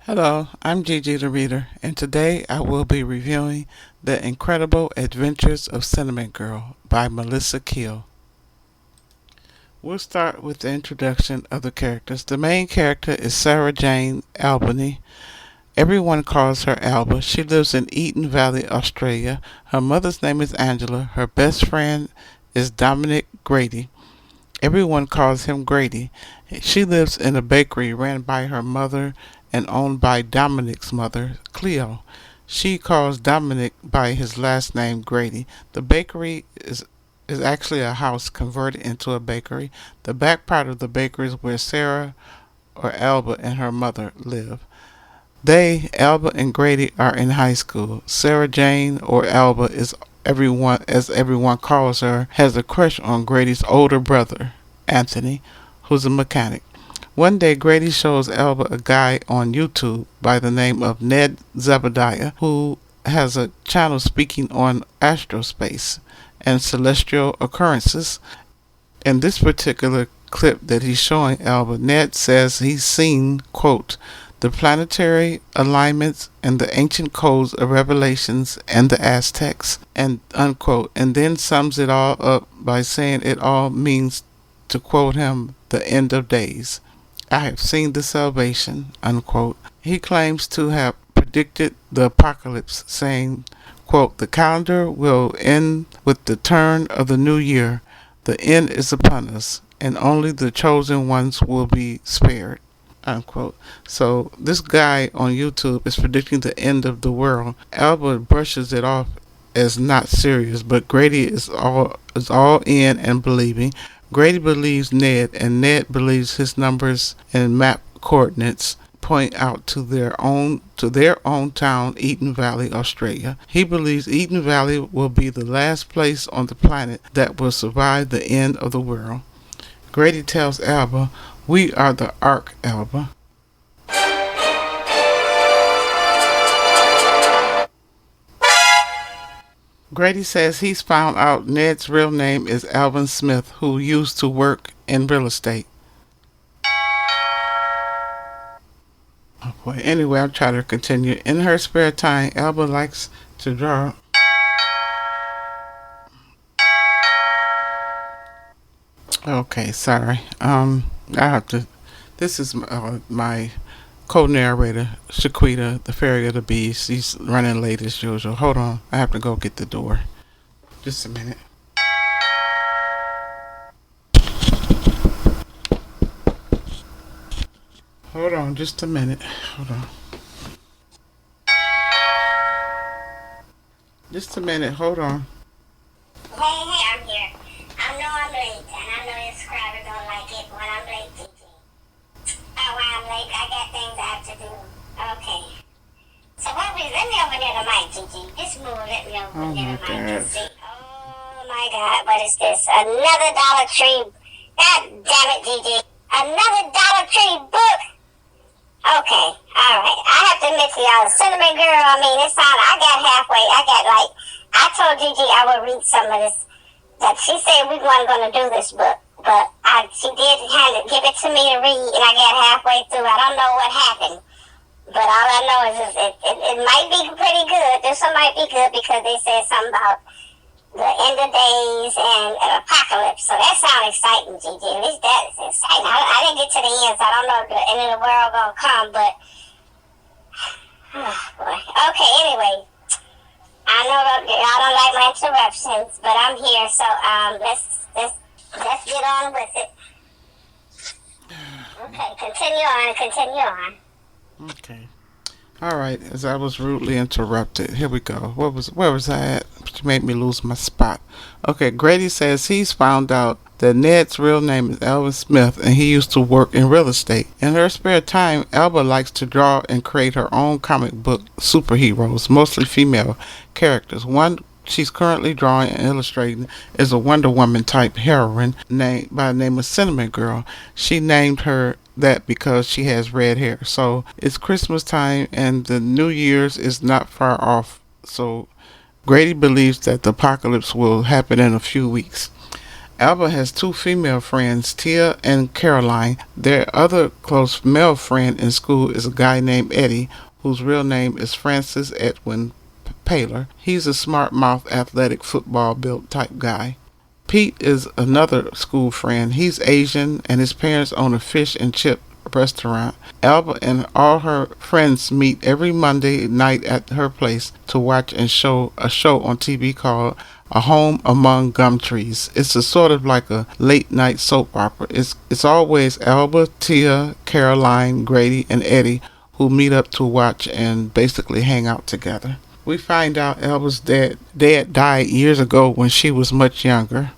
Hello, I'm GiGi the Reader, and today I will be reviewing The Incredible Adventures of Cinnamon Girl by Melissa Keel. We'll start with the introduction of the characters. The main character is Sarah Jane Albany. Everyone calls her Alba. She lives in Eden Valley, Australia. Her mother's name is Angela. Her best friend is Dominic Grady. Everyone calls him Grady. She lives in a bakery ran by her mother and owned by Dominic's mother, Cleo. She calls Dominic by his last name, Grady. The bakery is actually a house converted into a bakery. The back part of the bakery is where Sarah or Alba and her mother live. They, Alba and Grady, are in high school. Sarah Jane, or Alba, is everyone as everyone calls her, has a crush on Grady's older brother, Anthony, who's a mechanic. One day, Grady shows Alba a guy on YouTube by the name of Ned Zebediah, who has a channel speaking on astrospace and celestial occurrences. In this particular clip that he's showing Alba, Ned says he's seen, quote, the planetary alignments and the ancient codes of Revelations and the Aztecs, and unquote, and then sums it all up by saying it all means, to quote him, the end of days. I have seen the salvation, unquote. He claims to have predicted the apocalypse, saying, quote, the calendar will end with the turn of the new year. The end is upon us, and only the chosen ones will be spared, unquote. So this guy on YouTube is predicting the end of the world. Albert brushes it off as not serious, but Grady is all in and believing. Grady believes Ned, and Ned believes his numbers and map coordinates point out to their own town, Eden Valley, Australia. He believes Eden Valley will be the last place on the planet that will survive the end of the world. Grady tells Alba, "We are the Ark, Alba." Grady says he's found out Ned's real name is Alvin Smith, who used to work in real estate. Oh boy. Anyway, I'll try to continue. In her spare time, Alba likes to draw. Okay, sorry. I have to. This is my co-narrator, Shaquita, the fairy of the beast. She's running late as usual. Hold on, I have to go get the door. Just a minute. Hold on, just a minute. Hold on. Just a minute, hold on. Hey, I'm here. I know I'm late, and I know your subscribers don't like it when I'm late, GG. Oh, why I'm late? I got things I have to do. Okay. So let me open the mic, GG. Just move, let me open the mic and see. Oh my God, what is this? Another Dollar Tree. God damn it, GG. Another Dollar Tree book. Okay, alright. I have to admit to y'all, Cinnamon Girl, I mean, it sounded, I got halfway. I told Gigi I would read some of this. That she said we weren't going to do this book, but she did give it to me to read, and I got halfway through. I don't know what happened, but all I know is it might be pretty good. This one might be good because they said something about the end of days and an apocalypse. So that sounds exciting, Gigi. At least that is exciting. I didn't get to the end, so I don't know if the end of the world gonna come, but oh boy. Okay, anyway. I know that y'all don't like my interruptions, but I'm here, so let's get on with it. Okay, continue on. Okay. All right. As I was rudely interrupted, here we go. Where was I at? She made me lose my spot. Okay. Grady says he's found out that Ned's real name is Alvin Smith, and he used to work in real estate. In her spare time, Alba likes to draw and create her own comic book superheroes, mostly female characters. One she's currently drawing and illustrating is a Wonder Woman type heroine named by the name of Cinnamon Girl. She named her that because she has red hair. So it's Christmas time and the New Year's is not far off. So Grady believes that the apocalypse will happen in a few weeks. Alba has two female friends, Tia and Caroline. Their other close male friend in school is a guy named Eddie, whose real name is Francis Edwin Paler. He's a smart mouth, athletic, football built type guy. Pete is another school friend. He's Asian and his parents own a fish and chip restaurant. Alba and all her friends meet every Monday night at her place to watch and show a show on TV called A Home Among Gum Trees. It's a sort of like a late night soap opera. It's always Alba, Tia, Caroline, Grady, and Eddie who meet up to watch and basically hang out together. We find out Alba's dad died years ago when she was much younger.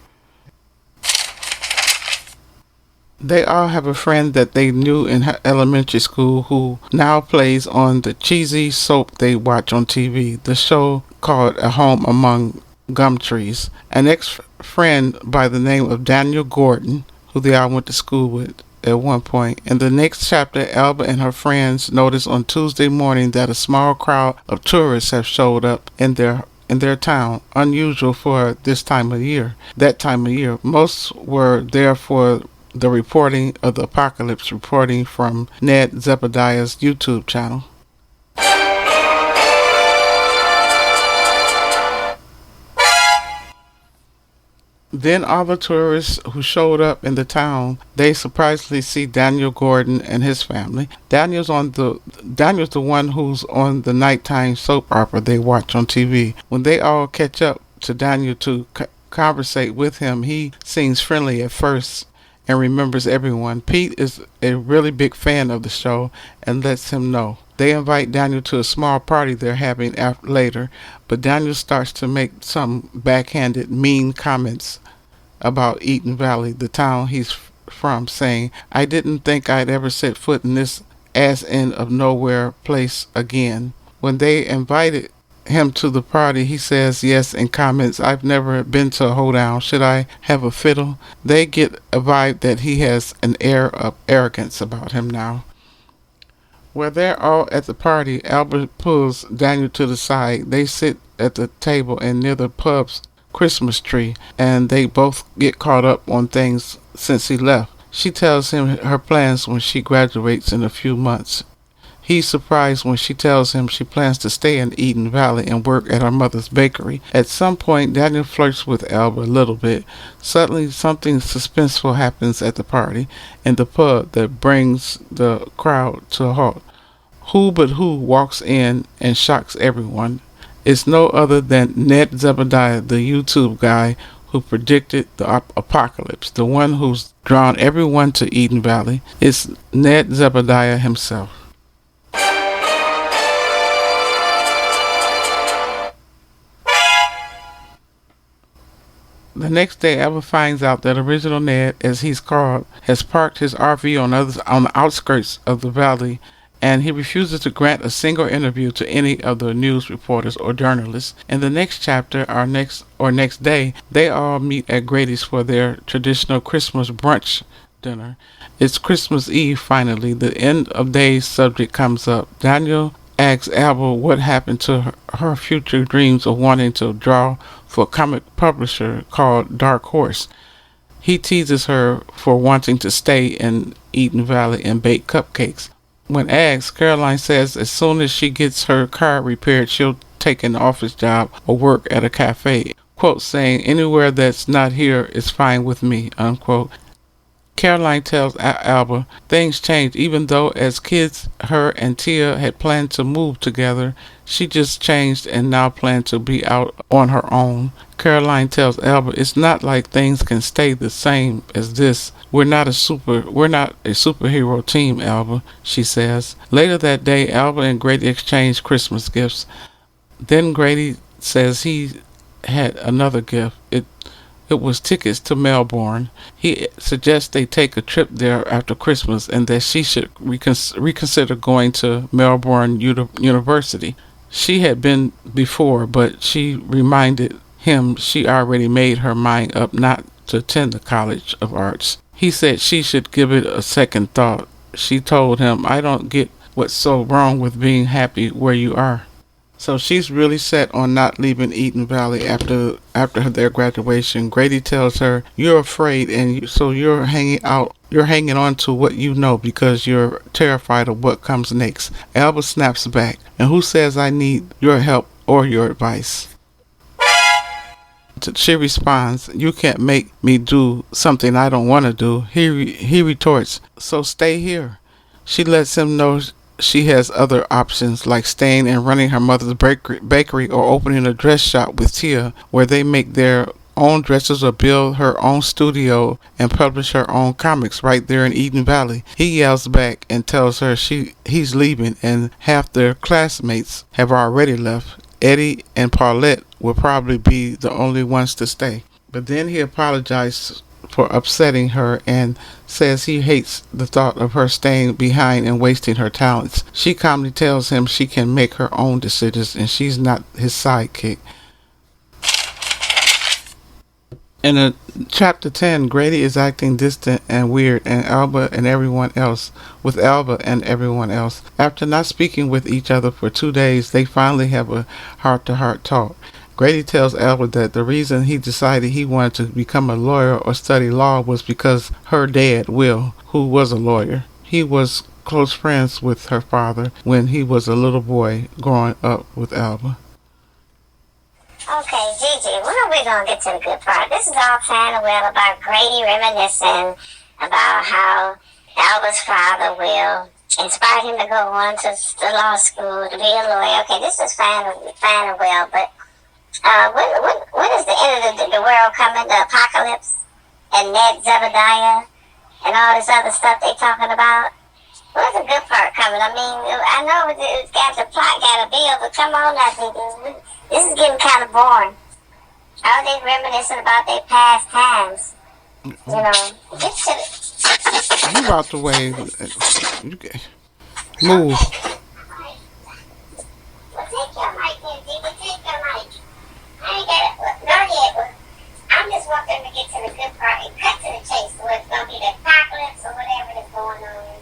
They all have a friend that they knew in elementary school who now plays on the cheesy soap they watch on TV, the show called A Home Among Gum Trees. An ex-friend by the name of Daniel Gordon, who they all went to school with at one point. In the next chapter, Alba and her friends notice on Tuesday morning that a small crowd of tourists have showed up in their town, unusual for this time of year. That time of year, most were there for the reporting of the apocalypse, reporting from Ned Zebediah's YouTube channel. Then all the tourists who showed up in the town, they surprisingly see Daniel Gordon and his family. Daniel's the one who's on the nighttime soap opera they watch on TV. When they all catch up to Daniel to conversate with him, he seems friendly at first and remembers everyone. Pete is a really big fan of the show and lets him know. They invite Daniel to a small party they're having later, but Daniel starts to make some backhanded, mean comments about Eden Valley, the town he's from, saying, "I didn't think I'd ever set foot in this ass end of nowhere place again." When they invited him to the party, he says yes and comments, "I've never been to a hoedown. Should I have a fiddle?" They get a vibe that he has an air of arrogance about him now. While they're all at the party, Albert pulls Daniel to the side. They sit at the table and near the pub's Christmas tree, and they both get caught up on things since he left. She tells him her plans when she graduates in a few months. He's surprised when she tells him she plans to stay in Eden Valley and work at her mother's bakery. At some point, Daniel flirts with Alba a little bit. Suddenly, something suspenseful happens at the party in the pub that brings the crowd to a halt. Who but who walks in and shocks everyone? It's no other than Ned Zebediah, the YouTube guy who predicted the apocalypse, the one who's drawn everyone to Eden Valley. It's Ned Zebediah himself. The next day, Alba finds out that Original Ned, as he's called, has parked his RV on the outskirts of the valley, and he refuses to grant a single interview to any of the news reporters or journalists. In the next chapter, next day, they all meet at Grady's for their traditional Christmas brunch dinner. It's Christmas Eve finally. The end of days subject comes up. Daniel asks Alba what happened to her future dreams of wanting to draw for a comic publisher called Dark Horse. He teases her for wanting to stay in Eden Valley and bake cupcakes. When asked, Caroline says as soon as she gets her car repaired, she'll take an office job or work at a cafe, quote, saying, "Anywhere that's not here is fine with me," unquote. Caroline tells Alba things changed. Even though as kids her and Tia had planned to move together, she just changed and now planned to be out on her own. Caroline tells Alba it's not like things can stay the same as this. We're not a superhero team, Alba, she says. Later that day, Alba and Grady exchange Christmas gifts. Then Grady says he had another gift. It was tickets to Melbourne. He suggests they take a trip there after Christmas and that she should reconsider going to Melbourne University. She had been before, but she reminded him she already made her mind up not to attend the College of Arts. He said she should give it a second thought. She told him, "I don't get what's so wrong with being happy where you are." So she's really set on not leaving Eden Valley after their graduation. Grady tells her, "You're afraid, and so you're hanging out. You're hanging on to what you know because you're terrified of what comes next." Alba snaps back, "And who says I need your help or your advice?" She responds, "You can't make me do something I don't want to do." He retorts, "So stay here." She lets him know she has other options, like staying and running her mother's bakery or opening a dress shop with Tia, where they make their own dresses or build her own studio and publish her own comics right there in Eden Valley. He yells back and tells her he's leaving, and half their classmates have already left. Eddie and Paulette will probably be the only ones to stay. But then he apologizes for upsetting her and says he hates the thought of her staying behind and wasting her talents. She calmly tells him she can make her own decisions and she's not his sidekick. In chapter 10, Grady is acting distant and weird, and Alba and everyone else, with Alba and everyone else. After not speaking with each other for 2 days, they finally have a heart-to-heart talk. Grady tells Alba that the reason he decided he wanted to become a lawyer or study law was because her dad, Will, who was a lawyer, he was close friends with her father when he was a little boy growing up with Alba. Okay, GiGi, when are we going to get to the good part? This is all kind of well about Grady reminiscing about how Alba's father, Will, inspired him to go on to the law school to be a lawyer. Okay, this is fine and well, but when is the end of the world coming, the apocalypse, and Ned Zebediah, and all this other stuff they talking about? Where's the good part coming? I mean, I know it's got the plot, got a bill, but come on now, this is getting kind of boring. All they reminiscing about their past times. You know, get to it. You out the way. Move. Well, take your mic then, Gigi. Take your mic. I ain't got it. Go ahead. I'm just wanting to get to the good part and cut to the chase. So it's going to be the apocalypse or whatever is going on.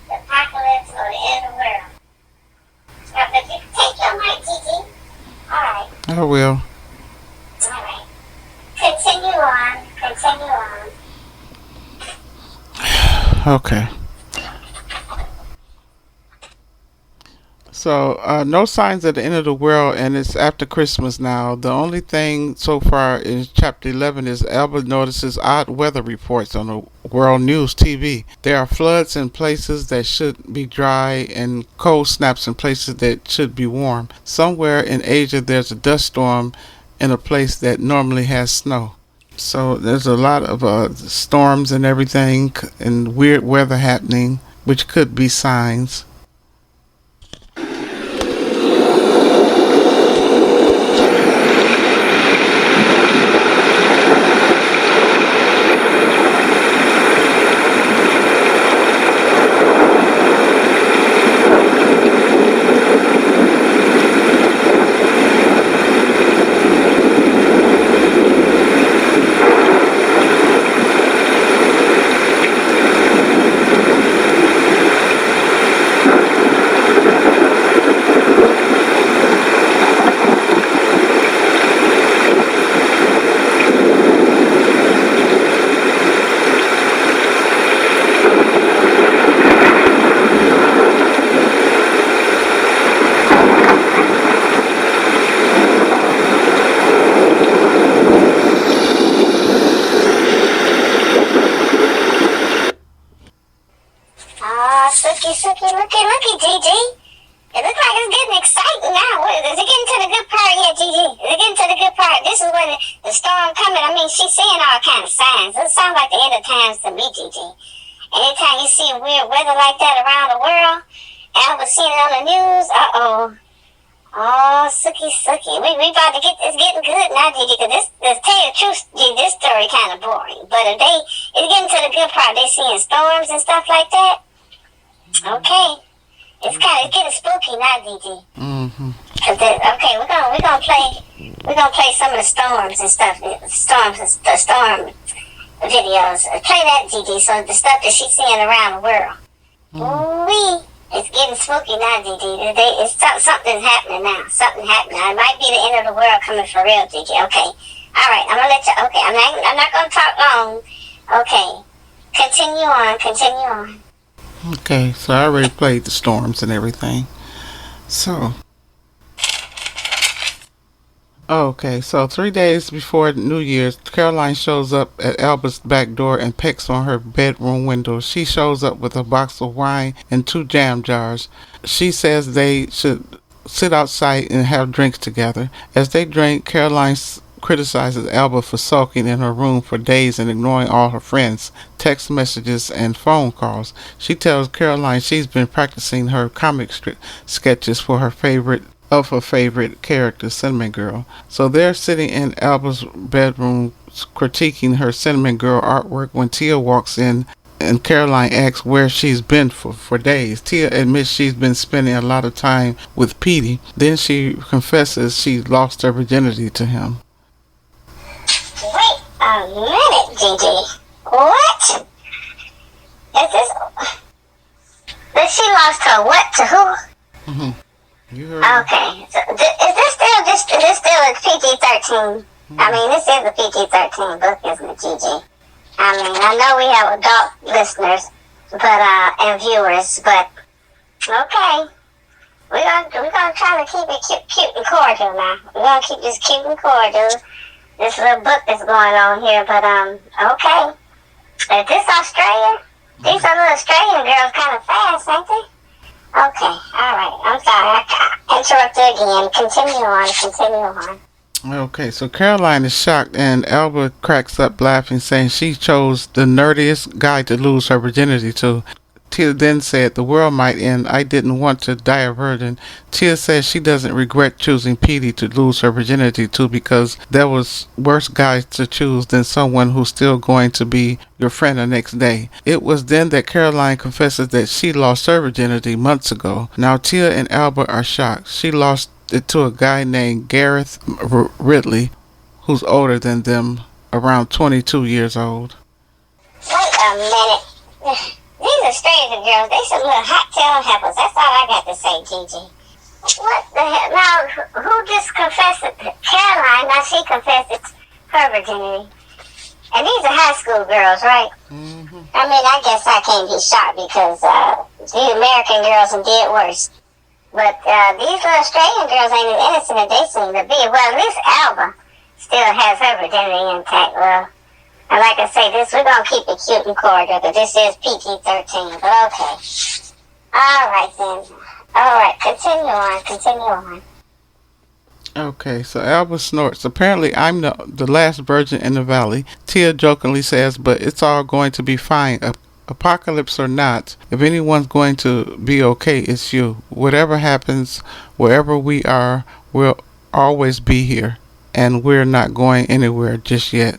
The apocalypse or the end of the world. But you take your mic, Gigi. Alright. I will. Alright. Continue on. Okay. So, no signs of the end of the world, and it's after Christmas now. The only thing so far in chapter 11 is Albert notices odd weather reports on the World News TV. There are floods in places that should be dry and cold snaps in places that should be warm. Somewhere in Asia, there's a dust storm in a place that normally has snow. So there's a lot of storms and everything and weird weather happening, which could be signs. Looky, Gigi. It looks like it's getting exciting now. Is it getting to the good part yet, Gigi? Is it getting to the good part? This is when the storm coming. I mean, she's seeing all kind of signs. It sounds like the end of times to me, Gigi. Anytime you see weird weather like that around the world, Albert's seeing it on the news, oh, Sookie. We about to get this getting good now, Gigi, because to tell you the truth, Gigi, this story kind of boring. But if it's getting to the good part, they seeing storms and stuff like that. Okay. It's getting spooky now, Gigi. Mm-hmm. Okay, we're gonna play some of the storms and stuff. The storm videos. Play that, Gigi. So the stuff that she's seeing around the world. Ooh-wee. It's getting getting spooky now, GG. Something's happening now. Something happening. It might be the end of the world coming for real, GG. Okay. All right. I'm gonna let you. Okay. I'm not gonna talk long. Okay. Continue on. Continue on. Okay, so I already played the storms and everything. So, okay, so 3 days before New Year's, Caroline shows up at Alba's back door and pecks on her bedroom window. She shows up with a box of wine and 2 jam jars. She says they should sit outside and have drinks together. As they drink, Caroline criticizes Alba for sulking in her room for days and ignoring all her friends, text messages, and phone calls. She tells Caroline she's been practicing her comic sketches for her favorite character, Cinnamon Girl. So they're sitting in Alba's bedroom critiquing her Cinnamon Girl artwork when Tia walks in and Caroline asks where she's been for days. Tia admits she's been spending a lot of time with Petey. Then she confesses she lost her virginity to him. Wait a minute, GG. What? Is this... That she lost her what to who? You heard Okay. So, is this still a PG-13? I mean, this is a PG-13 book, isn't it, GG? I mean, I know we have adult listeners, and viewers, but okay. We're gonna try to keep it cute and cordial now. We're gonna keep this cute and cordial. This little book that's going on here, but okay. Is this Australia? These are little Australian girls kind of fast, ain't they? Okay, all right. I'm sorry. I interrupted again. Continue on. Okay, so Caroline is shocked and Alba cracks up laughing, saying she chose the nerdiest guy to lose her virginity to. Tia then said the world might end. I didn't want to die a virgin. Tia says she doesn't regret choosing Petey to lose her virginity to because there was worse guys to choose than someone who's still going to be your friend the next day. It was then that Caroline confesses that she lost her virginity months ago. Now Tia and Alba are shocked. She lost it to a guy named Gareth Ridley, who's older than them, around 22 years old. Wait a minute. These are stranger girls. They some little hot tail heifers. That's all I got to say, GG. What the hell? Now, who just confessed it? Caroline. Now she confessed it's her virginity. And these are high school girls, right? Mm-hmm. I mean, I guess I can't be shocked because the American girls did worse. But these little Australian girls ain't as innocent as they seem to be. Well, at least Alba still has her virginity intact. Well, and like I say, we're going to keep it cute and cordial, but this is PG-13, but okay. All right, then. All right, continue on. Okay, so Alba snorts. Apparently, I'm the last virgin in the valley. Tia jokingly says, but it's all going to be fine. Apocalypse or not, if anyone's going to be okay, it's you. Whatever happens, wherever we are, we'll always be here. And we're not going anywhere just yet.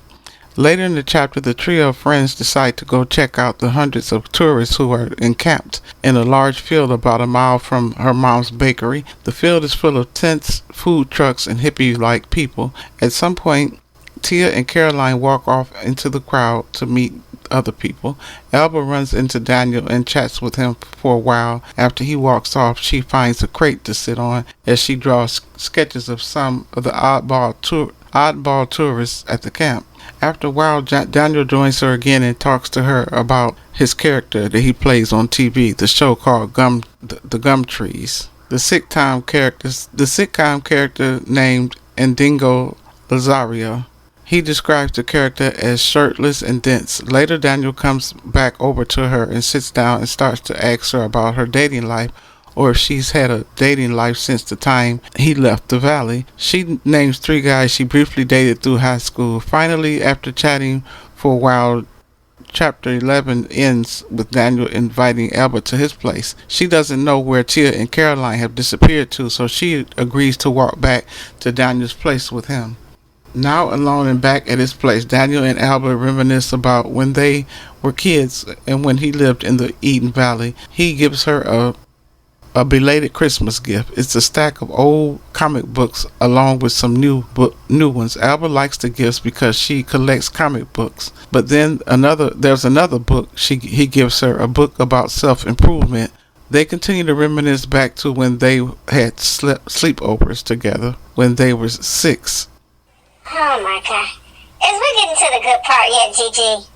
Later in the chapter, the trio of friends decide to go check out the hundreds of tourists who are encamped in a large field about a mile from her mom's bakery. The field is full of tents, food trucks, and hippie-like people. At some point, Tia and Caroline walk off into the crowd to meet other people. Alba runs into Daniel and chats with him for a while. After he walks off, she finds a crate to sit on as she draws sketches of some of the oddball tourists at the camp. After a while, Daniel joins her again and talks to her about his character that he plays on TV, the show called The Gum Trees. The sitcom character named Endingo Lazario. He describes the character as shirtless and dense. Later, Daniel comes back over to her and sits down and starts to ask her about her dating life, or if she's had a dating life since the time he left the valley. She names 3 guys she briefly dated through high school. Finally, after chatting for a while, chapter 11 ends with Daniel inviting Alba to his place. She doesn't know where Tia and Caroline have disappeared to, so she agrees to walk back to Daniel's place with him. Now alone and back at his place, Daniel and Alba reminisce about when they were kids and when he lived in the Eden Valley. He gives her a belated Christmas gift. It's a stack of old comic books along with some new ones. Alba likes the gifts because she collects comic books. But then there's another book he gives her, a book about self-improvement They continue to reminisce back to when they had sleepovers together when they were 6. Oh my God. As we're getting to the good part yet, GG,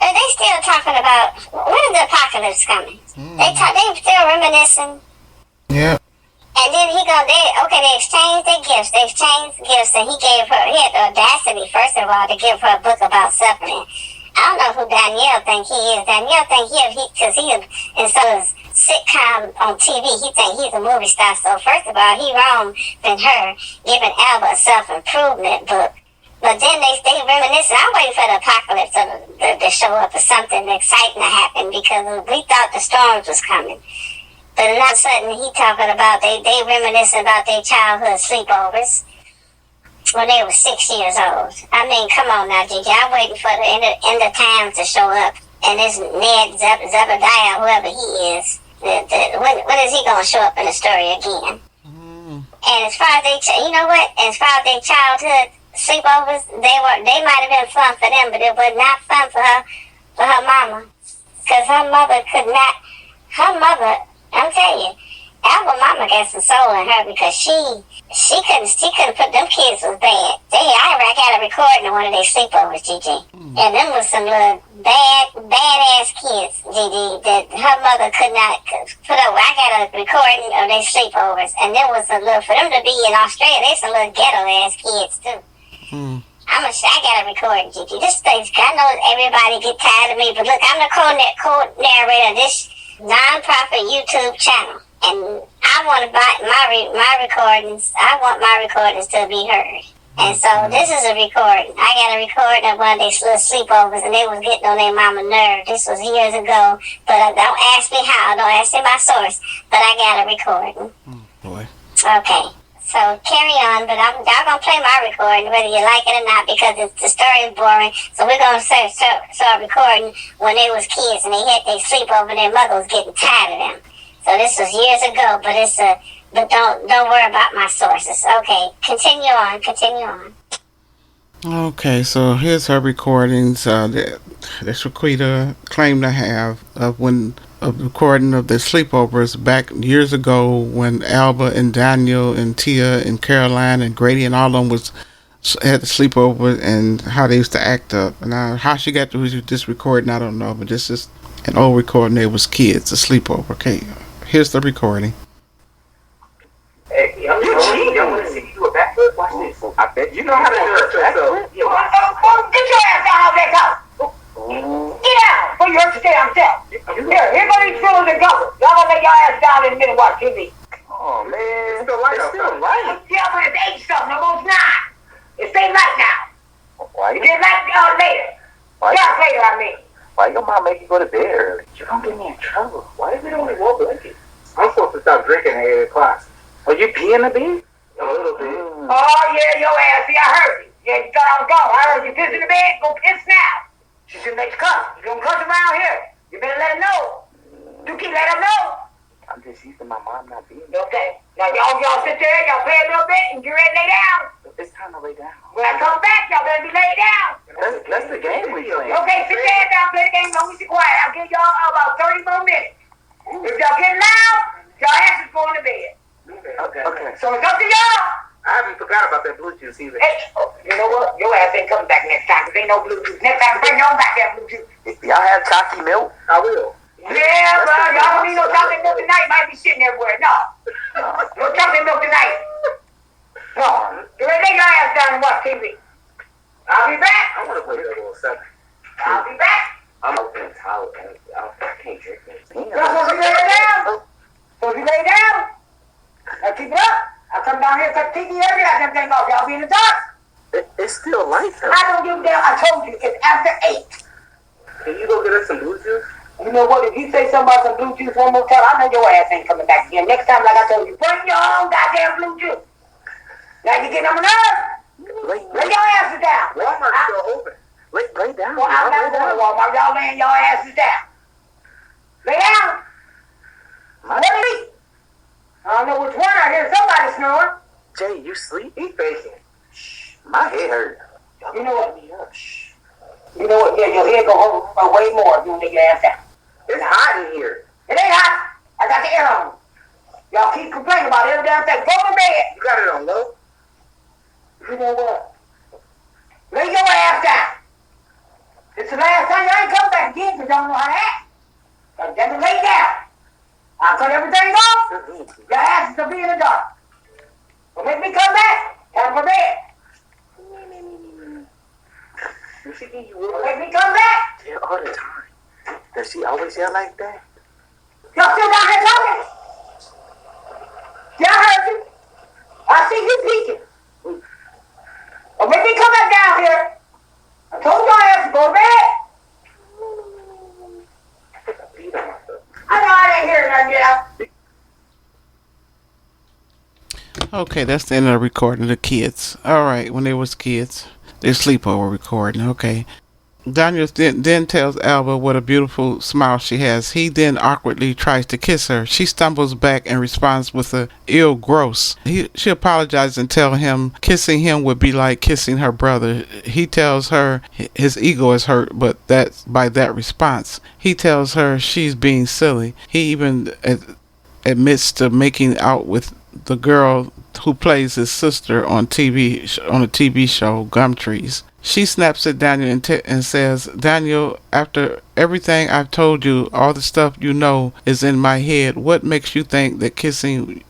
are they still talking about when is the apocalypse coming? They still reminiscing. Yeah. And then they exchanged their gifts. They exchanged gifts, and he had the audacity, first of all, to give her a book about suffering. I don't know who Danielle think he is. Danielle think because he is in some sitcom on TV, he think he's a movie star. So first of all, he wrong than her giving Alba a self-improvement book. But then they reminiscing. I'm waiting for the apocalypse to show up or something exciting to happen because we thought the storms was coming. But all of a sudden, he talking about they reminiscing about their childhood sleepovers when they were 6 years old. I mean, come on now, GiGi. I'm waiting for the end of times to show up. And this Ned Zebediah, whoever he is, when is he going to show up in the story again? And as far as as far as their childhood sleepovers, they might have been fun for them, but it was not fun for her mama. Because her mother could not, I'm telling you, Alba mama got some soul in her because she couldn't put them kids was bad. I got a recording of one of their sleepovers, GG. And them was some little badass kids, GG, that her mother could not put up. I got a recording of their sleepovers, and there was a little, for them to be in Australia, they some little ghetto ass kids too. I got a recording, GG. This thing's, I know everybody get tired of me, but look, I'm the co-narrator of this non-profit YouTube channel. And I want to buy my recordings. I want my recordings to be heard. And so this is a recording. I got a recording of one of these little sleepovers, and they was getting on their mama nerve. This was years ago, but don't ask me how. Don't ask me my source. But I got a recording. Boy. Okay. So carry on, but I'm gonna play my recording whether you like it or not because the story is boring. So we're gonna start recording when they was kids and they had their sleepover and their mother was getting tired of them. So this was years ago, but don't worry about my sources. Okay, continue on. Okay, so here's her recordings that Shaquita claimed to have of a recording of the sleepovers back years ago when Alba and Daniel and Tia and Caroline and Grady and all of them had the sleepover and how they used to act up. Now, how she got to this recording, I don't know, but this is an old recording. They was kids, a sleepover. Okay, here's the recording. Hey, you cheat. I want to see you do a backflip. Watch this. I bet you know how to do a backflip. Get your ass out of that house. Get out before you hurt your damn self. Here go these fillers and gubbers. Y'all gonna lay your ass down in a minute and watch TV. Oh, man. It's still light. Yeah, but it's 8 something. Almost 9. It's ain't light now. Why? It get light later. Dark later, I mean. Why your mom make you go to bed early? You're gonna get me in trouble. Why is it only 1 blanket? I'm supposed to stop drinking at 8 o'clock. Are you peeing a bed? A little bit. Oh, yeah, your ass. See, I heard you. Yeah, you thought I was gone. I heard you piss in the bed. Go piss now. She should make cuss. You don't cuss around here. You better let her know. You can let her know. I'm just used to my mom not being there. Okay. Now, y'all sit there. Y'all play a little bit and get ready to lay down. It's time to lay down. When I come back, y'all better be laid down. That's the game we play. Okay, sit there down, play the game. Long as you're quiet. I'll give y'all about 30 more minutes. If y'all get loud, y'all asses going to bed. Okay. So it's up to y'all. I haven't forgot about that blue juice either. Hey, you know what? Your ass ain't coming back next time because ain't no blue juice. Next time, bring your own back that blue juice. If y'all have chalky milk, I will. Yeah, bro. Y'all don't need no chocolate milk tonight. Might be shitting everywhere. No chocolate milk tonight. No. You ready to lay your ass down and watch TV. I'll be back. I want to play that little second. I'll be back. I'm open tired. I can't drink this. So if you lay down, now keep it up. I come down here, cut TV every goddamn thing off. Y'all be in the dark. It's still light though. I don't give a damn. I told you, it's after 8. Can you go get us some blue juice? You know what? If you say something about some blue juice one more time, I know your ass ain't coming back again. Next time, like I told you, bring your own goddamn blue juice. Now you getting on my nerves? Lay your asses down. Walmart's still open. Lay down. Well, I'm not going to Walmart. Y'all laying your asses down. Lay down. Let me eat. I don't know which one. I hear somebody snoring. Jay, you sleep? He's facing. Shh. My head hurt. You know what? Shh. You know what? Yeah, your head go home way more if you don't take your ass down. It's hot in here. It ain't hot. I got the air on. Y'all keep complaining about every damn thing. Go to bed. You got it on low. You know what? Lay your ass down. It's the last time you ain't come back again because y'all don't know how to act. So just lay down. I'll cut everything off. Your ass is going to be in the dark. Don't make me come back. Have my bed. You see, you will make me come back. Yeah, all the time. Does she always yell like that? Y'all still down here talking? Yeah, I heard you. I see you speaking. Don't make me come back down here. I told your ass to go to bed. I know I didn't hear nothing yet. Okay, that's the end of the recording of the kids. Alright, when they was kids. Their sleepover recording, okay. Daniel then tells Alba what a beautiful smile she has. He then awkwardly tries to kiss her. She stumbles back and responds with a "ew, gross." She apologizes and tells him kissing him would be like kissing her brother. He tells her his ego is hurt, but that's by that response. He tells her she's being silly. He even admits to making out with the girl who plays his sister on a TV show, Gumtrees. She snaps at Daniel and says, "Daniel, after everything I've told you, all the stuff you know is in my head. What makes you think that kissing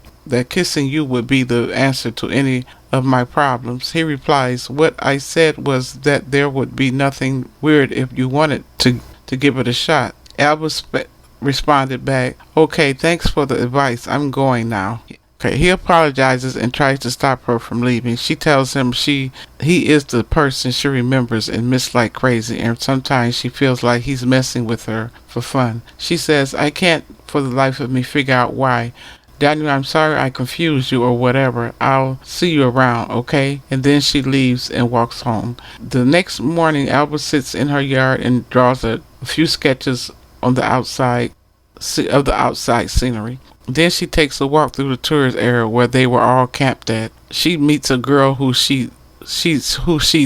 you would be the answer to any of my problems?" He replies, "What I said was that there would be nothing weird if you wanted to give it a shot." Albus responded back, "Okay, thanks for the advice. I'm going now." Okay, he apologizes and tries to stop her from leaving. She tells him he is the person she remembers and miss like crazy, and sometimes she feels like he's messing with her for fun. She says, "I can't for the life of me figure out why. Daniel, I'm sorry I confused you or whatever. I'll see you around, okay?" And then she leaves and walks home. The next morning, Alba sits in her yard and draws a few sketches on the outside scenery. Then she takes a walk through the tourist area where they were all camped at. She meets a girl who she's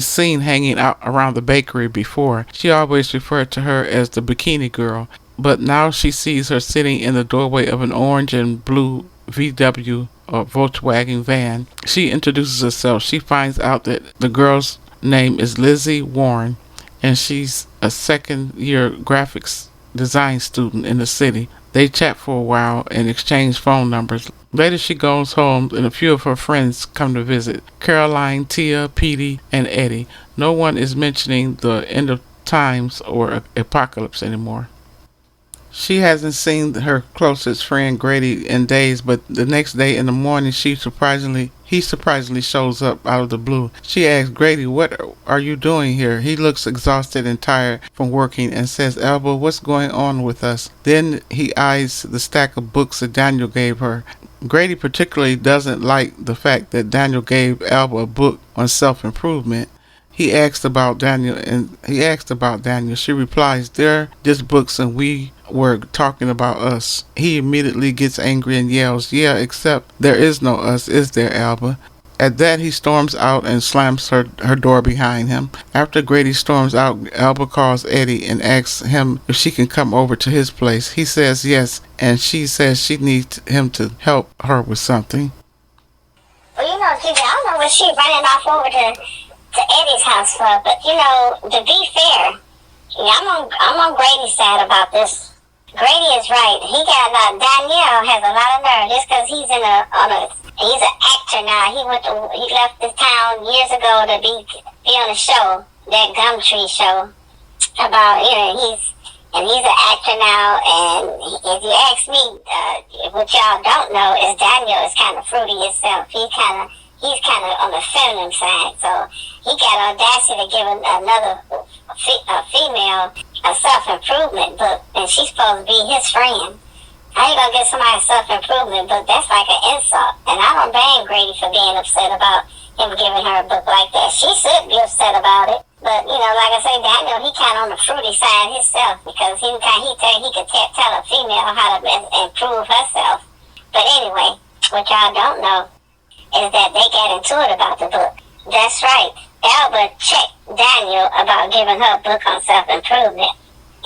seen hanging out around the bakery before. She always referred to her as the bikini girl, but now she sees her sitting in the doorway of an orange and blue VW or Volkswagen van. She introduces herself. She finds out that the girl's name is Lizzie Warren, and she's a second-year graphics design student in the city. They chat for a while and exchange phone numbers. Later she goes home and a few of her friends come to visit. Caroline, Tia, Petey, and Eddie. No one is mentioning the end of times or apocalypse anymore. She hasn't seen her closest friend Grady in days, but the next day in the morning he surprisingly shows up out of the blue. She asks Grady, "What are you doing here?" He looks exhausted and tired from working and says, "Alba, what's going on with us?" Then he eyes the stack of books that Daniel gave her. Grady particularly doesn't like the fact that Daniel gave Alba a book on self-improvement. He asked about Daniel. She replies, "They're just books and we were talking about us." He immediately gets angry and yells, "Yeah, except there is no us, is there, Alba?" At that, he storms out and slams her door behind him. After Grady storms out, Alba calls Eddie and asks him if she can come over to his place. He says yes, and she says she needs him to help her with something. Well, GiGi, I don't know what she running off over to Eddie's house for, but to be fair, I'm on Grady's side about this. Grady is right. Danielle has a lot of nerve just because he's he's an actor now. He left this town years ago to be on a show, that Gumtree show, about he's an actor now. And if you ask me, what y'all don't know is Daniel is kind of fruity himself. He's kind of on the feminine side, so he got audacity to give another female a self-improvement book, and she's supposed to be his friend. How you gonna give somebody a self-improvement book? That's like an insult, and I don't blame Grady for being upset about him giving her a book like that. She should be upset about it, but like I say, Daniel, he kind of on the fruity side himself, because he could tell a female how to improve herself. But anyway, what y'all don't know is that they got into it about the book. That's right. Albert checked Daniel about giving her a book on self-improvement.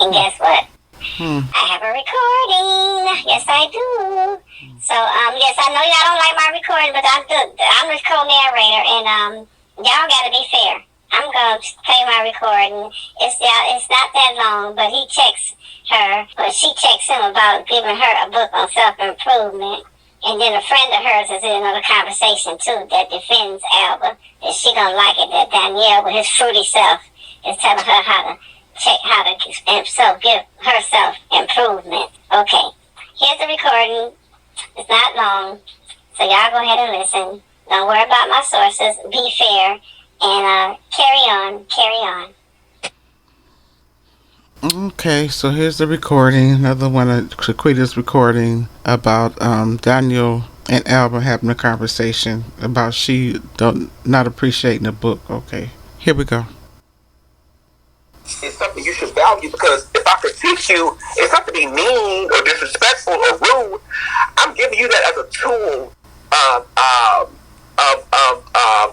And guess what? I have a recording. Yes, I do. So, yes, I know y'all don't like my recording, but I'm the co-narrator, and y'all gotta be fair. I'm gonna play my recording. It's not that long, but he texts her, or she texts him about giving her a book on self-improvement. And then a friend of hers is in another conversation too that defends Alba. That she don't like it that Danielle with his fruity self is telling her how to give herself improvement. Okay, here's the recording. It's not long, so y'all go ahead and listen. Don't worry about my sources. Be fair and carry on. Okay, so here's the recording. Another one of Shaquita's recording about Daniel and Alba having a conversation about she not appreciating the book. Okay, here we go. It's something you should value, because if I critique you, it's not to be mean or disrespectful or rude. I'm giving you that as a tool of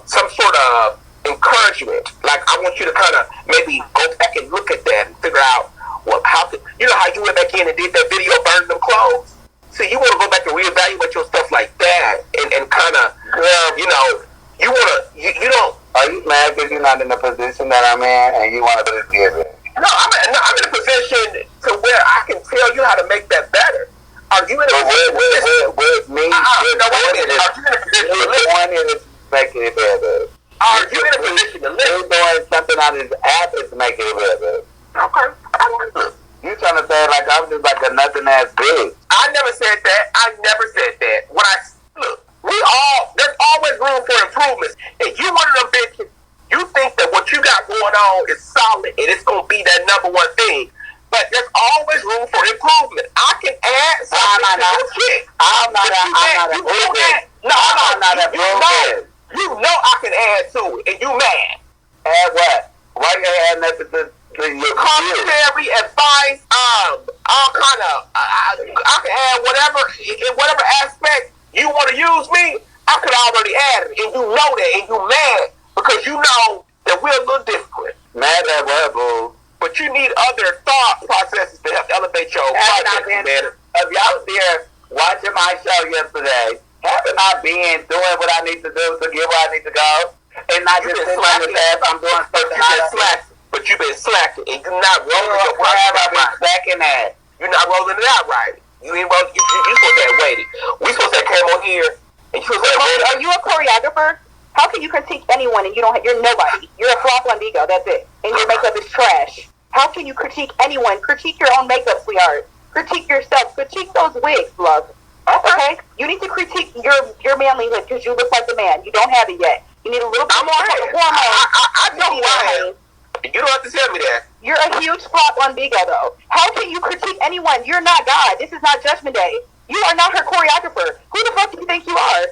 some sort of encouragement. Like, I want you to kind of maybe go back and look at that and figure out how you went back in and did that video, burned them clothes. So you want to go back and reevaluate your stuff like that, and kind of, you don't. Are you mad because you're not in the position that I'm in and you want to just give it? No, I'm in a position to where I can tell you how to make that better. Are you in a position with me? Are you in a position to listen? Making it better. Are you in a position to listen? You're doing something on this app is making it better. Okay. You trying to say like I'm just like a nothing ass bitch? I never said that. There's always room for improvements. And you one of them bitches, you think that what you got going on is solid and it's going to be that number one thing. But there's always room for improvement. I can add something to your shit. I'm not a improvement. You know I can add to it, and you mad. Add what? Why you add nothing to your commentary, advice, all kind of. I can add whatever in whatever aspect you want to use me. I could already add it, and you know that, and you mad because you know that we're a little different. Mad at what, boo? But you need other thought processes to help elevate your project, man. If y'all was there watching my show yesterday, haven't I been doing what I need to do to get where I need to go? And not just sitting on the path, I'm doing something. But you've been slacking, and you're not rolling your project out right. Slacking that. You're not rolling it out right. You ain't rolling. You supposed to have waited. We supposed to have came on here, and you supposed to have waited. Are you a choreographer? How can you critique anyone and you're nobody? You're a flop on ego, that's it. And your makeup is trash. How can you critique anyone? Critique your own makeup, sweetheart. Critique yourself. Critique those wigs, love. Okay? You need to critique your manlyhood because you look like a man. You don't have it yet. You need a little bit more hormones. I know who I am. You don't have to tell me that. You're a huge flop on Bigo, though. How can you critique anyone? You're not God. This is not Judgment Day. You are not her choreographer. Who the fuck do you think you are?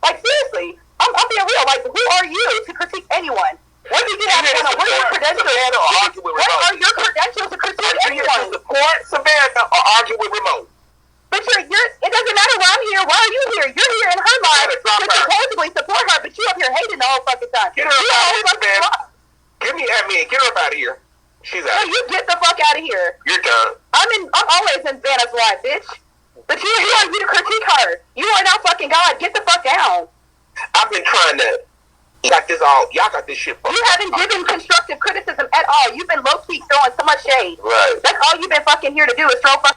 Like, seriously. I'm being real. Like, who are you to critique anyone? What do you have going on? What are your credentials? What are your credentials to critique anyone? Support Savannah or argue with remote. But it doesn't matter why I'm here. Why are you here? You're here in her life to supposedly support her, but you up here hating the whole fucking time. Get her up out of here, man. Get her up out of here. She's out. No, you get the fuck out of here. You're done. I'm always in Vanna's life, bitch. But you are you to critique her. You are not fucking God. Get the fuck down. I've been trying to. Y'all got this shit. You haven't given constructive criticism at all. You've been low key throwing so much shade. Right. That's all you've been fucking here to do is telling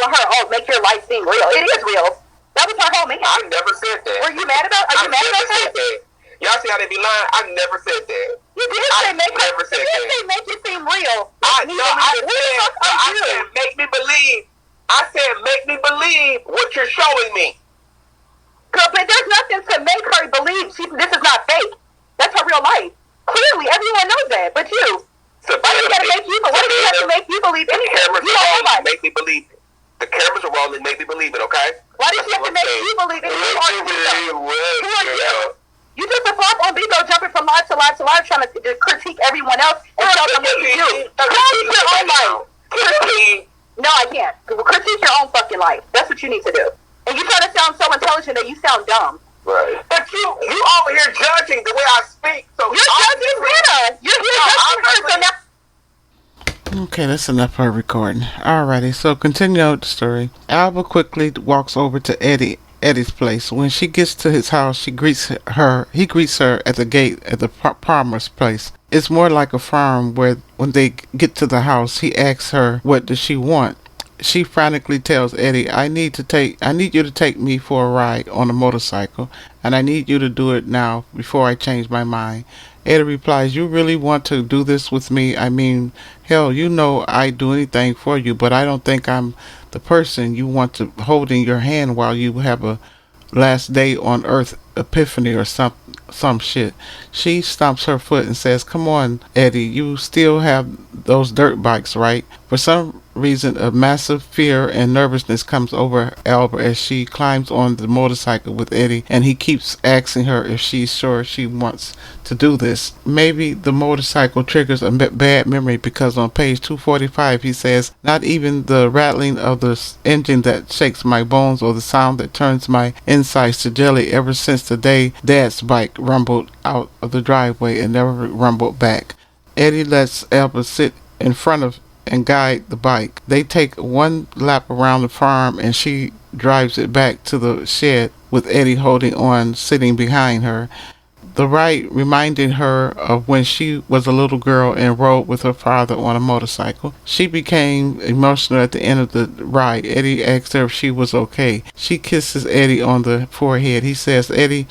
her, oh, make your life seem real. It is real. That was her whole man. I never said that. Were you mad about? Are you mad about that? Y'all see how they be lying? I never said that. You did say make it seem real. I said make me believe. I said make me believe what you're showing me. Girl, but there's nothing to make her believe this is not fake. That's her real life. Clearly, everyone knows that, but you. Why do you have to make you believe anything? You don't know. Make me believe it. The cameras are rolling. Make me believe it, okay? Why did you have to make you believe it? Who are you? You just a flop on Bigo jumping from live to live to live trying to critique everyone else and tell them what to do. Critique your own life. No, I can't. Critique your own fucking life. That's what you need to do. And you try to sound so intelligent that you sound dumb. Right. But you over here judging the way I speak. So you're judging Vanna. You're judging her. So now. Okay, that's enough for recording. Alrighty, so continue out the story. Alba quickly walks over to Eddie's place. When she gets to his house, she greets her. He greets her at the gate at the Palmer's place. It's more like a farm where when they get to the house, he asks her what does she want. She frantically tells Eddie, I need you to take me for a ride on a motorcycle, and I need you to do it now before I change my mind. Eddie replies, you really want to do this with me? I mean, hell, you know I'd do anything for you, but I don't think I'm the person you want to hold in your hand while you have a last day on earth epiphany or some shit. She stomps her foot and says, come on, Eddie, you still have those dirt bikes, right? For some reason, a massive fear and nervousness comes over Albert as she climbs on the motorcycle with Eddie, and he keeps asking her if she's sure she wants to do this. Maybe the motorcycle triggers a bad memory because on page 245 he says, not even the rattling of the engine that shakes my bones or the sound that turns my insides to jelly ever since the day Dad's bike rumbled out of the driveway and never rumbled back. Eddie lets Albert sit in front of and guide the bike. They take one lap around the farm and she drives it back to the shed with Eddie holding on, sitting behind her. The ride reminded her of when she was a little girl and rode with her father on a motorcycle. She became emotional at the end of the ride. Eddie asked her if she was okay. She kisses Eddie on the forehead. She says, Eddie,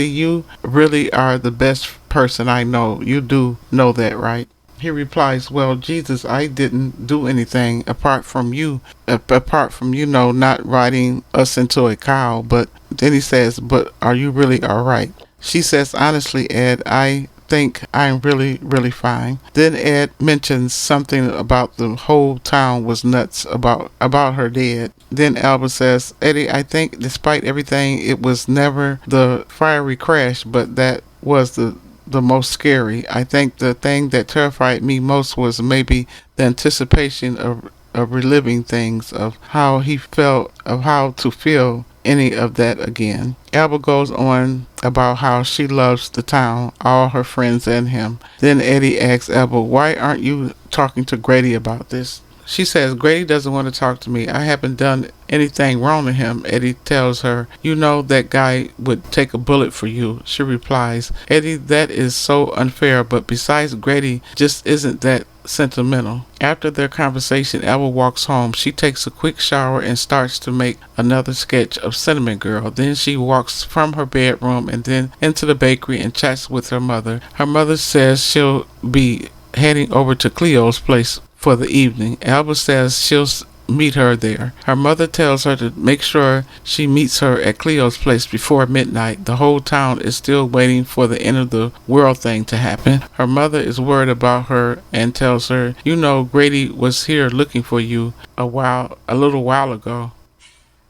you really are the best person I know. You do know that, right? He replies, well, Jesus, I didn't do anything apart from you, not riding us into a cow. But then he says, but are you really all right? She says, honestly, Ed, I think I'm really, really fine. Then Ed mentions something about the whole town was nuts about her dad. Then Albert says, Eddie, I think despite everything, it was never the fiery crash, but that was the most scary. I think the thing that terrified me most was maybe the anticipation of reliving things, of how he felt, of how to feel any of that again. Albert goes on about how she loves the town, all her friends and him. Then Eddie asks Albert, why aren't you talking to Grady about this? She says, Grady doesn't want to talk to me. I haven't done anything wrong to him. Eddie tells her, you know that guy would take a bullet for you. She replies, Eddie, that is so unfair, but besides, Grady just isn't that sentimental. After their conversation, Albert walks home. She takes a quick shower and starts to make another sketch of Cinnamon Girl. Then she walks from her bedroom and then into the bakery and chats with her mother. Her mother says she'll be heading over to Cleo's place for the evening. Albert says she'll meet her there. Her mother tells her to make sure she meets her at Cleo's place before midnight. The whole town is still waiting for the end of the world thing to happen. Her mother is worried about her and tells her, you know, Grady was here looking for you a little while ago.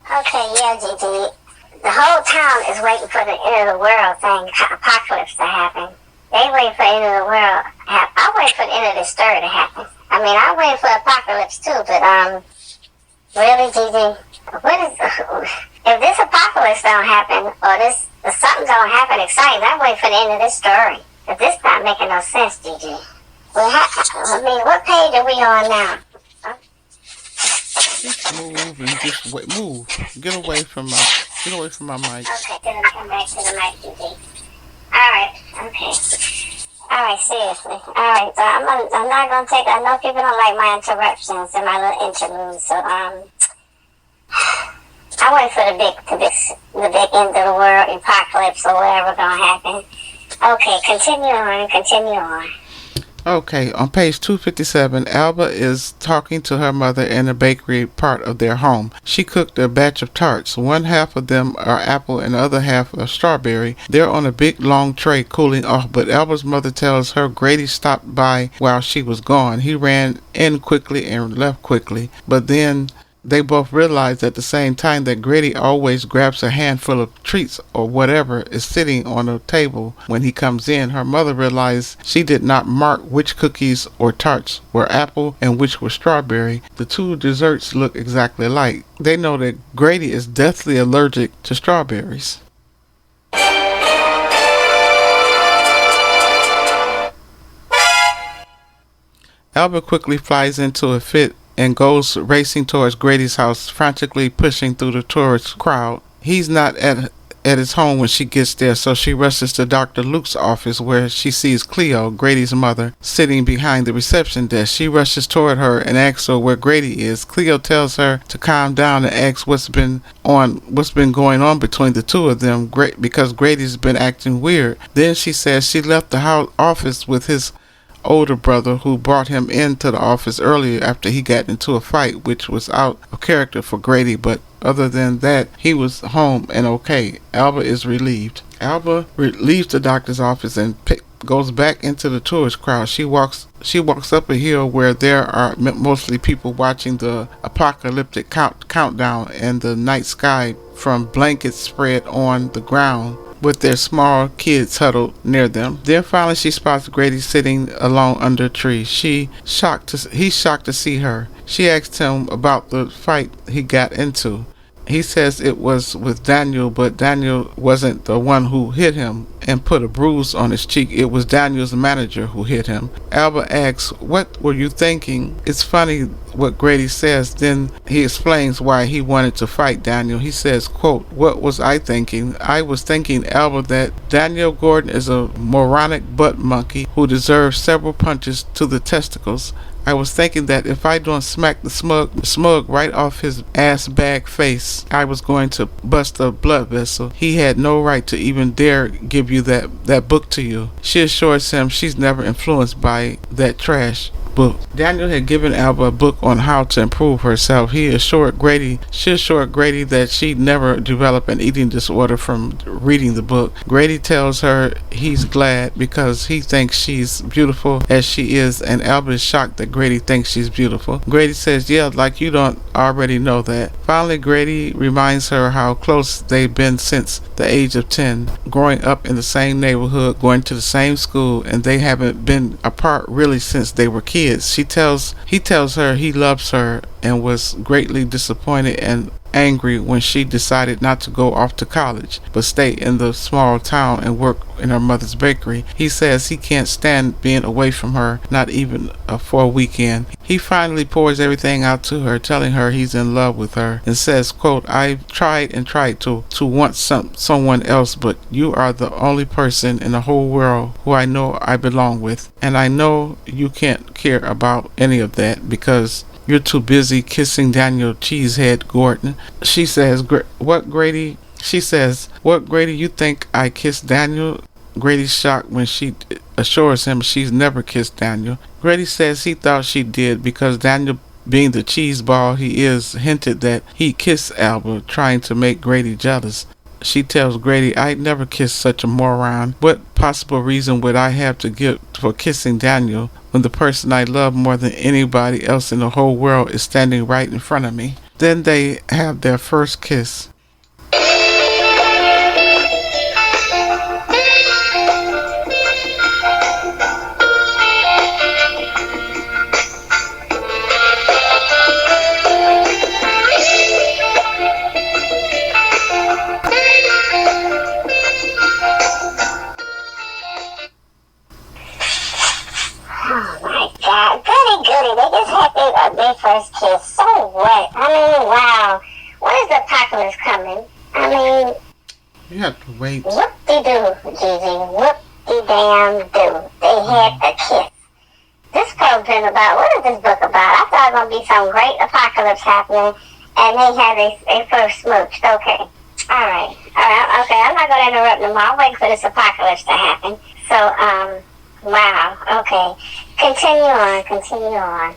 Okay, yeah, GiGi. The whole town is waiting for the end of the world thing, apocalypse to happen. They wait for the end of the world. I wait for the end of this story to happen. I mean, I wait for apocalypse too, but really, GiGi, if this apocalypse don't happen or something don't happen exciting, I wait for the end of this story. But this not making no sense, GiGi. What page are we on now? Just move and just wait. Move. Get away from my mic. Okay, then come back to the mic, GiGi. Alright, okay. Alright, seriously. Alright, so I'm not gonna take, I know people don't like my interruptions and my little interludes, so, I wait for the big end of the world, apocalypse or whatever gonna happen. Okay, continue on. Okay, on page 257, Alba is talking to her mother in the bakery part of their home. She cooked a batch of tarts. One half of them are apple and the other half are strawberry. They're on a big long tray cooling off, but Alba's mother tells her Grady stopped by while she was gone. He ran in quickly and left quickly, but then they both realize at the same time that Grady always grabs a handful of treats or whatever is sitting on the table when he comes in. Her mother realized she did not mark which cookies or tarts were apple and which were strawberry. The two desserts look exactly alike. They know that Grady is deathly allergic to strawberries. Albert quickly flies into a fit and goes racing towards Grady's house, frantically pushing through the tourist crowd. He's not at his home when she gets there, so she rushes to Dr. Luke's office where she sees Cleo, Grady's mother, sitting behind the reception desk. She rushes toward her and asks her where Grady is. Cleo tells her to calm down and asks what's been going on between the two of them, because Grady's been acting weird. Then she says she left the office with his older brother, who brought him into the office earlier after he got into a fight, which was out of character for Grady, but other than that, he was home and okay. Alba is relieved. Alba leaves the doctor's office and goes back into the tourist crowd. She walks up a hill where there are mostly people watching the apocalyptic countdown and the night sky from blankets spread on the ground, with their small kids huddled near them. Then finally she spots Grady sitting alone under a tree. He's shocked to see her. She asks him about the fight he got into. He says it was with Daniel, but Daniel wasn't the one who hit him and put a bruise on his cheek. It was Daniel's manager who hit him. Alba asks, "What were you thinking?" It's funny what Grady says. Then he explains why he wanted to fight Daniel. He says, quote, "What was I thinking? I was thinking, Alba, that Daniel Gordon is a moronic butt monkey who deserves several punches to the testicles. I was thinking that if I don't smack the smug right off his ass bag face, I was going to bust a blood vessel. He had no right to even dare give you that book to you." She assures him she's never influenced by that trash book. Daniel had given Alba a book on how to improve herself. She assured Grady that she'd never develop an eating disorder from reading the book. Grady tells her he's glad because he thinks she's beautiful as she is, and Alba is shocked that Grady thinks she's beautiful. Grady says, "Yeah, like you don't already know that." Finally, Grady reminds her how close they've been since the age of 10, growing up in the same neighborhood, going to the same school, and they haven't been apart really since they were kids. He tells her he loves her and was greatly disappointed and angry when she decided not to go off to college but stay in the small town and work in her mother's bakery. He says he can't stand being away from her, not even for a weekend. He finally pours everything out to her, telling her he's in love with her, and says, quote, "I've tried to want someone else, but you are the only person in the whole world who I know I belong with, and I know you can't care about any of that because you're too busy kissing Daniel Cheesehead Gordon." She says, "What, Grady?" She says, "What, Grady, you think I kissed Daniel?" Grady's shocked when she assures him she's never kissed Daniel. Grady says he thought she did because Daniel, being the cheeseball he is, hinted that he kissed Alba, trying to make Grady jealous. She tells Grady, "I'd never kiss such a moron. What possible reason would I have to give for kissing Daniel when the person I love more than anybody else in the whole world is standing right in front of me?" Then they have their first kiss. Goody, they just had their first kiss. So what? I mean, wow. When is the apocalypse coming? I mean, You have to wait. Whoop-de-doo, GiGi. Whoop-de-damn-do. They had a kiss. This program about, what is this book about? I thought it was going to be some great apocalypse happening, and they had a first smooched. Okay. All right. Okay, I'm not going to interrupt them. I'll wait for this apocalypse to happen. So, wow. Okay. Continue on.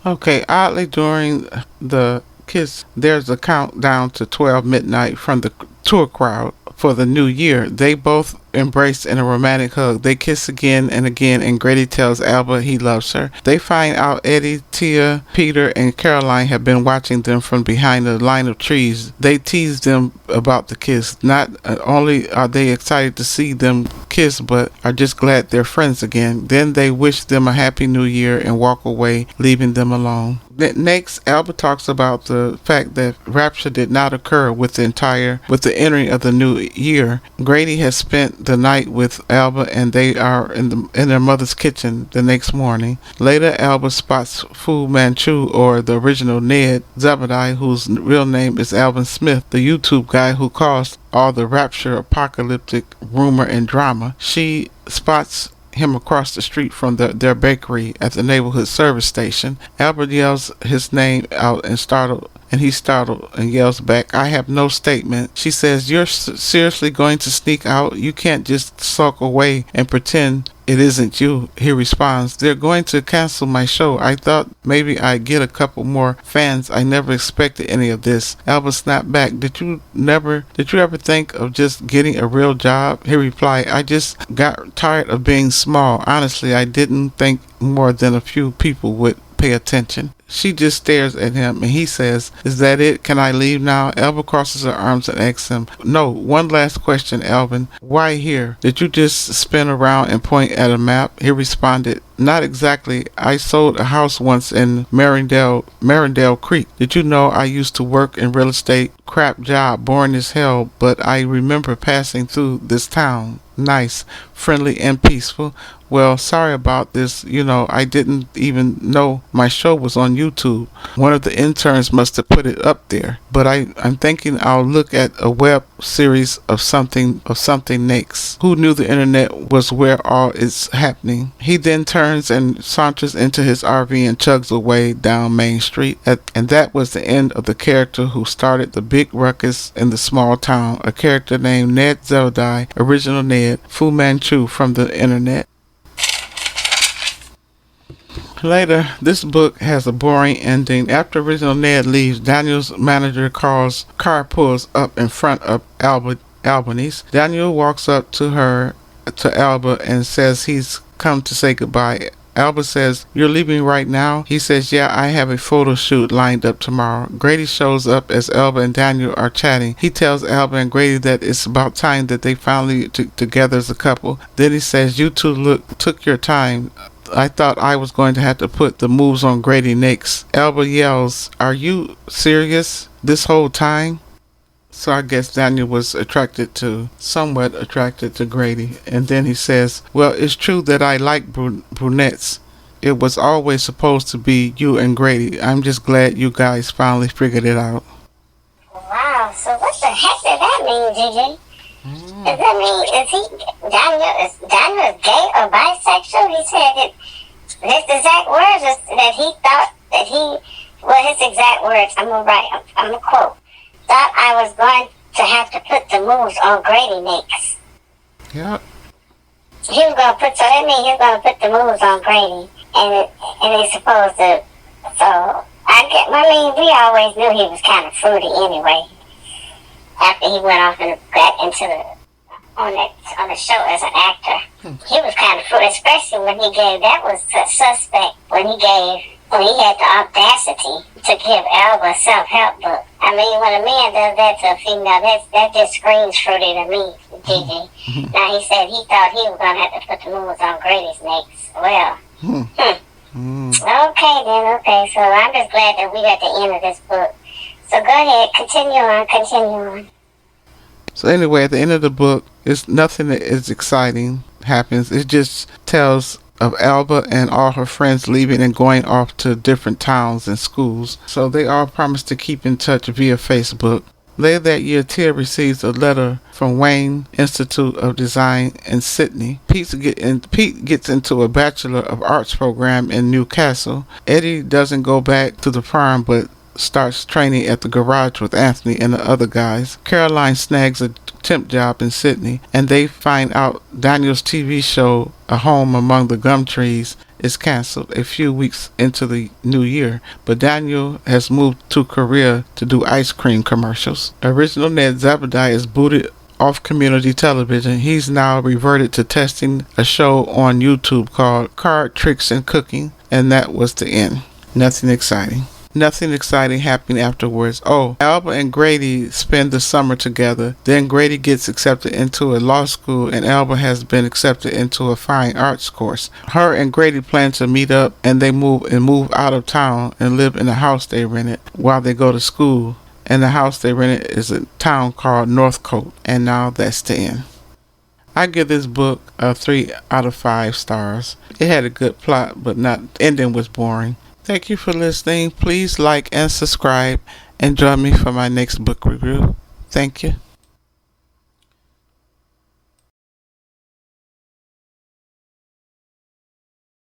Okay, oddly, during the kiss, there's a countdown to 12 midnight from the tour crowd for the new year. They both embrace in a romantic hug. They kiss again and again, and Grady tells Alba he loves her. They find out Eddie, Tia, Peter, and Caroline have been watching them from behind a line of trees. They tease them about the kiss. Not only are they excited to see them kiss, but are just glad they're friends again. Then they wish them a happy new year and walk away, leaving them alone. Next, Alba talks about the fact that rapture did not occur with the entering of the new year. Grady has spent the night with Alba, and they are in their mother's kitchen the next morning. Later, Alba spots Fu Manchu, or the original Ned Zebediah, whose real name is Alvin Smith, the YouTube guy who caused all the rapture, apocalyptic rumor, and drama. She spots him across the street from their bakery at the neighborhood service station. Albert yells his name out and he's startled and yells back, "I have no statement." She says, "You're seriously going to sneak out? You can't just sulk away and pretend it isn't you." He responds, "They're going to cancel my show. I thought maybe I'd get a couple more fans. I never expected any of this." Albert snapped back, Did you ever think of just getting a real job?" He replied, "I just got tired of being small. Honestly, I didn't think more than a few people would pay attention." She just stares at him, and he says, "Is that it? Can I leave now?" Alba crosses her arms and asks him, "No, one last question, Alvin. Why here? Did you just spin around and point at a map?" He responded, "Not exactly. I sold a house once in Marindale Creek. Did you know I used to work in real estate? Crap job, boring as hell, but I remember passing through this town. Nice, friendly, and peaceful. Well, sorry about this. I didn't even know my show was on YouTube. One of the interns must have put it up there. But I'm thinking I'll look at a web series of something next. Who knew the internet was where all is happening?" He then turns and saunters into his RV and chugs away down Main Street. And that was the end of the character who started the big ruckus in the small town, a character named Ned Zebediah, original Ned, Fu Manchu from the internet. Later, this book has a boring ending. After original Ned leaves, Daniel's manager car pulls up in front of Albany's. Daniel walks up to Alba, and says he's come to say goodbye. Alba says, "You're leaving right now?" He says, "Yeah, I have a photo shoot lined up tomorrow." Grady shows up as Alba and Daniel are chatting. He tells Alba and Grady that it's about time that they finally together as a couple. Then he says, "You two took your time. I thought I was going to have to put the moves on Grady next." Alba yells, "Are you serious this whole time?" So I guess Daniel was somewhat attracted to Grady. And then he says, "Well, it's true that I like brunettes. It was always supposed to be you and Grady. I'm just glad you guys finally figured it out." Wow, so what the heck does that mean, GiGi? Does that mean, is Daniel gay or bisexual? He said that his exact words is that he thought that his exact words, I'm gonna quote, "Thought I was going to have to put the moves on Grady next." Yep. So that means he was gonna put the moves on Grady, and he's supposed to, so, we always knew he was kind of fruity anyway. After he went off and got into on the show as an actor, he was kind of fruity, especially when that was suspect, when he had the audacity to give Alba a self-help book. When a man does that to a female, that just screams fruity to me, GiGi. Now he said he thought he was going to have to put the moves on Grady's next. Well, Okay, so I'm just glad that we're at the end of this book. So go ahead, continue on. So anyway, at the end of the book, it's nothing that is exciting happens. It just tells of Alba and all her friends leaving and going off to different towns and schools. So they all promise to keep in touch via Facebook. Later that year, Tia receives a letter from Wayne Institute of Design in Sydney. Pete gets into a Bachelor of Arts program in Newcastle. Eddie doesn't go back to the farm, but starts training at the garage with Anthony and the other guys. Caroline snags a temp job in Sydney, and they find out Daniel's TV show, A Home Among the Gum Trees, is cancelled a few weeks into the new year, but Daniel has moved to Korea to do ice cream commercials. Original Ned Zebediah is booted off community television. He's now reverted to testing a show on YouTube called Card Tricks and Cooking, and that was the end. Nothing exciting happening afterwards. Oh, Alba and Grady spend the summer together. Then Grady gets accepted into a law school, and Alba has been accepted into a fine arts course. Her and Grady plan to meet up, and they move out of town and live in a house they rented while they go to school. And the house they rented is a town called Northcote. And now that's the end. I give this book a 3 out of 5 stars. It had a good plot, but not ending was boring. Thank you for listening. Please like and subscribe and join me for my next book review. Thank you.